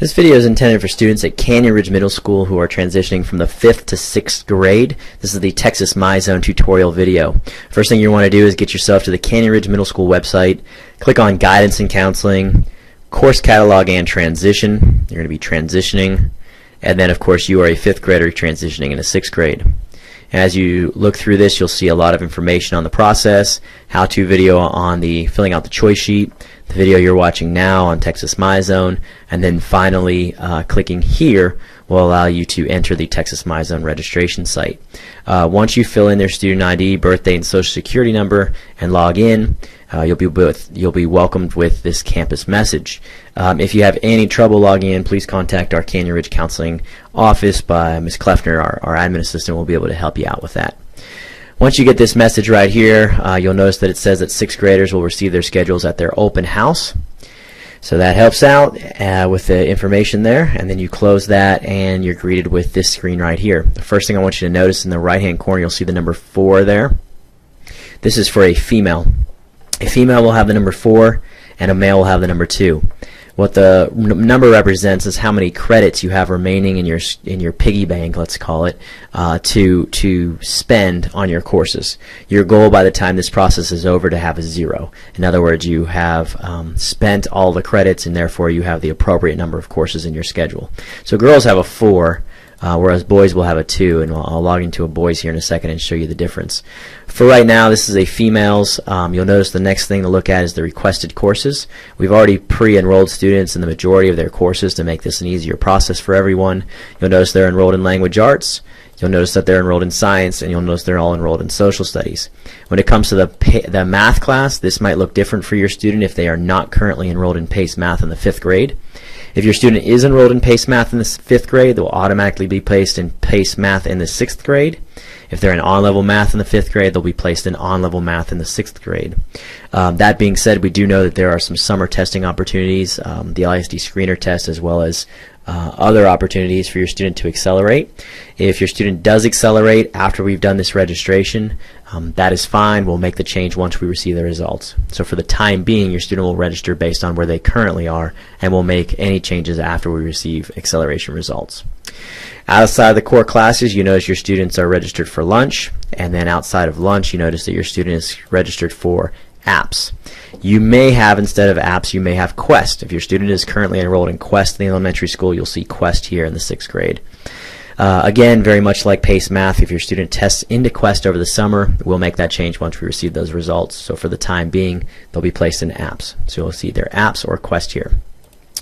This video is intended for students at Canyon Ridge Middle School who are transitioning from the 5th to 6th grade. This is the Texas MyZone tutorial video. First thing you want to do is get yourself to the Canyon Ridge Middle School website, click on Guidance and Counseling, Course Catalog and Transition. You're going to be transitioning, and then of course you are a 5th grader transitioning into 6th grade. As you look through this, you'll see a lot of information on the process, how-to video on the filling out the choice sheet, the video you're watching now on Texas MyZone, and then finally clicking here will allow you to enter the Texas MyZone registration site. Once you fill in their student ID, birthday, and social security number and log in, you'll be welcomed with this campus message. If you have any trouble logging in, please contact our Canyon Ridge Counseling office by Ms. Kleffner. Our admin assistant will be able to help you out with that. Once you get this message right here, you'll notice that it says that 6th graders will receive their schedules at their open house. So that helps out with the information there, and then you close that and you're greeted with this screen right here. The first thing I want you to notice in the right hand corner, you'll see the number 4 there. This is for a female. A female will have the number 4 and a male will have the number 2. What the number represents is how many credits you have remaining in your piggy bank, let's call it, to spend on your courses. Your goal by the time this process is over to have a 0. In other words, you have spent all the credits and therefore you have the appropriate number of courses in your schedule. So girls have a 4. Whereas boys will have a 2, and I'll log into a boys here in a second and show you the difference. For right now, this is a females. You'll notice the next thing to look at is the requested courses. We've already pre-enrolled students in the majority of their courses to make this an easier process for everyone. You'll notice they're enrolled in language arts. You'll notice that they're enrolled in science, and you'll notice they're all enrolled in social studies. When it comes to the math class, this might look different for your student if they are not currently enrolled in PACE Math in the 5th grade. If your student is enrolled in PACE Math in the 5th grade, they'll automatically be placed in PACE Math in the 6th grade. If they're in on-level math in the 5th grade, they'll be placed in on-level math in the 6th grade. That being said, we do know that there are some summer testing opportunities, the ISD screener test, as well as other opportunities for your student to accelerate. If your student does accelerate after we've done this registration, that is fine. We'll make the change once we receive the results. So for the time being, your student will register based on where they currently are, and we'll make any changes after we receive acceleration results. Outside of the core classes, you notice your students are registered for lunch, and then outside of lunch, you notice that your student is registered for apps. You may have, instead of apps, you may have Quest. If your student is currently enrolled in Quest in the elementary school, you'll see Quest here in the 6th grade. Again, very much like PACE Math, if your student tests into Quest over the summer, we'll make that change once we receive those results. So for the time being, they'll be placed in apps. So you'll see either apps or Quest here.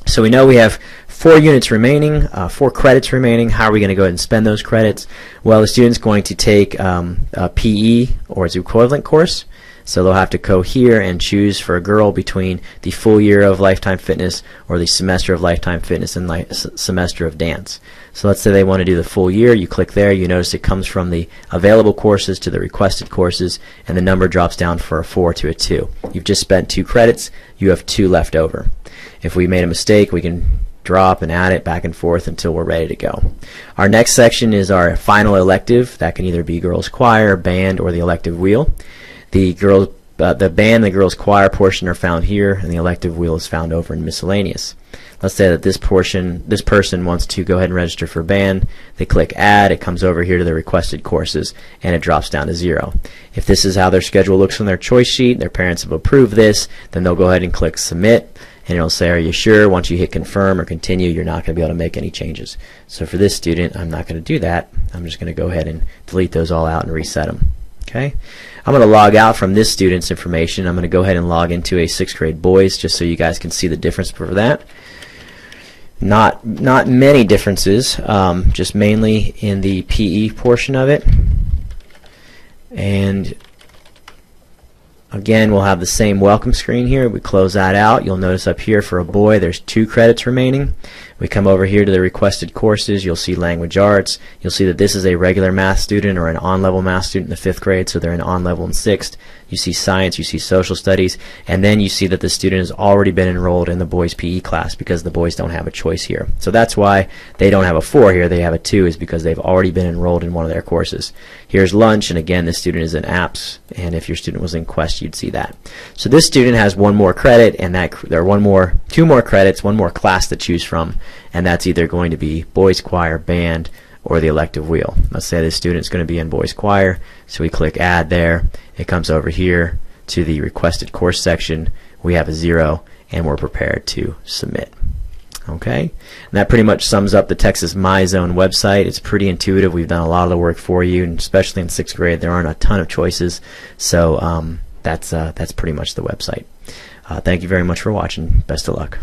So we know we have 4 units remaining, 4 credits remaining. How are we going to go ahead and spend those credits? Well, the student's going to take a PE or its equivalent course. So they'll have to go here and choose for a girl between the full year of Lifetime Fitness or the semester of Lifetime Fitness and semester of dance. So let's say they want to do the full year. You click there. You notice it comes from the available courses to the requested courses, and the number drops down for a 4 to a 2. You've just spent 2 credits. You have 2 left over. If we made a mistake, we can drop and add it back and forth until we're ready to go. Our next section is our final elective. That can either be girls choir, band, or the elective wheel. The band, the girls choir portion are found here, and the elective wheel is found over in miscellaneous. Let's say that this person wants to go ahead and register for band. They click add, it comes over here to the requested courses, and it drops down to 0. If this is how their schedule looks on their choice sheet, their parents have approved this, then they'll go ahead and click submit, and it'll say, are you sure? Once you hit confirm or continue, you're not going to be able to make any changes. So for this student, I'm not going to do that. I'm just going to go ahead and delete those all out and reset them. Okay, I'm going to log out from this student's information. I'm going to go ahead and log into a 6th grade boys just so you guys can see the difference for that. Not many differences, just mainly in the PE portion of it. And again, we'll have the same welcome screen here. We close that out. You'll notice up here for a boy there's 2 credits remaining. We come over here to the requested courses. You'll see language arts. You'll see that this is a regular math student or an on-level math student in the 5th grade, so they're in on-level in 6th. you see science, you see social studies, and then you see that the student has already been enrolled in the boys PE class because the boys don't have a choice here. So that's why they don't have a 4 here, they have a 2, is because they've already been enrolled in one of their courses. Here's lunch, and again, this student is in apps, and if your student was in Quest, you'd see that. So this student has 1 more credit, and there are 2 more credits, 1 more class to choose from, and that's either going to be boys choir, band, or the elective wheel. Let's say this student's going to be in boys choir, so we click add there. It comes over here to the requested course section. We have a 0, and we're prepared to submit. Okay, and that pretty much sums up the Texas MyZone website. It's pretty intuitive. We've done a lot of the work for you, and especially in 6th grade, there aren't a ton of choices. So that's pretty much the website. Thank you very much for watching. Best of luck.